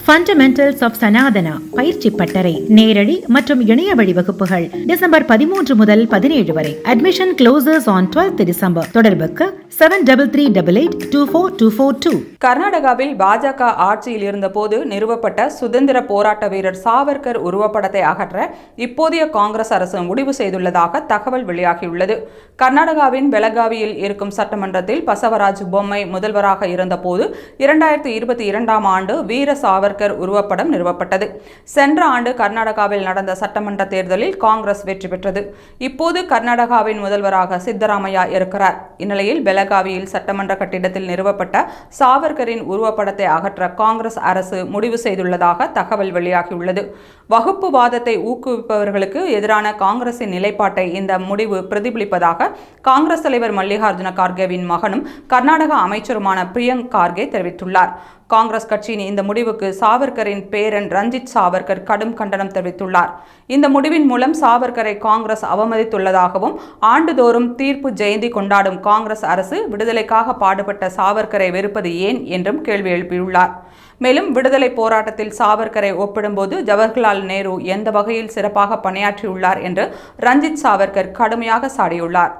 Fundamentals of Sanatana பயிற்சி பட்டறை நேரடி மற்றும் இணைய வழி வகுப்புகள் டிசம்பர் 13 முதல் 17 வரை. Admission closes on 12th December. தொடர்புக்கு 7388242442. கர்நாடகாவில் பாஜக ஆட்சியில் இருந்தபோது நிறுவப்பட்ட சுதந்திர போராட்ட வீரர் சாவர்கர் உருவப்படத்தை அகற்ற இப்போதைய காங்கிரஸ் அரசு முடிவு செய்துள்ளதாக தகவல் வெளியாகியுள்ளது. கர்நாடகாவின் பெலகாவியில் இருக்கும் சட்டமன்றத்தில் பசவராஜ் பொம்மை முதல்வராக இருந்தபோது 2022ஆம் ஆண்டு வீர சாவர்கர் உருவப்படம் நிறுவப்பட்டது. சென்ற ஆண்டு கர்நாடகாவில் நடந்த சட்டமன்ற தேர்தலில் காங்கிரஸ் வெற்றி பெற்றது. இப்போது கர்நாடகாவின் முதல்வராக சித்தராமையா இருக்கிறார். இந்நிலையில் பெலகாவியில் சட்டமன்ற கட்டிடத்தில் நிறுவப்பட்ட சாவர்கரின் உருவப்படத்தை அகற்ற காங்கிரஸ் அரசு முடிவு செய்துள்ளதாக தகவல் வெளியாகியுள்ளது. வகுப்புவாதத்தை ஊக்குவிப்பவர்களுக்கு எதிரான காங்கிரசின் நிலைப்பாட்டை இந்த முடிவு பிரதிபலிப்பதாக காங்கிரஸ் தலைவர் மல்லிகார்ஜுன கார்கேவின் மகனும் கர்நாடக அமைச்சருமான பிரியங்க் கார்கே தெரிவித்துள்ளார். காங்கிரஸ் கட்சியின் இந்த முடிவுக்கு சாவர்கரின் பேரன் ரஞ்சித் சாவர்கர் கடும் கண்டனம் தெரிவித்துள்ளார். இந்த முடிவின் மூலம் சாவர்கரை காங்கிரஸ் அவமதித்துள்ளதாகவும், ஆண்டுதோறும் தீர்ப்பு ஜெயந்தி கொண்டாடும் காங்கிரஸ் அரசு விடுதலைக்காக பாடுபட்ட சாவர்கரை வெறுப்பது ஏன் என்றும் கேள்வி எழுப்பியுள்ளார். மேலும் விடுதலை போராட்டத்தில் சாவர்கரை ஒப்பிடும்போது ஜவஹர்லால் நேரு எந்த வகையில் சிறப்பாக பணியாற்றியுள்ளார் என்று ரஞ்சித் சாவர்கர் கடுமையாக சாடியுள்ளார்.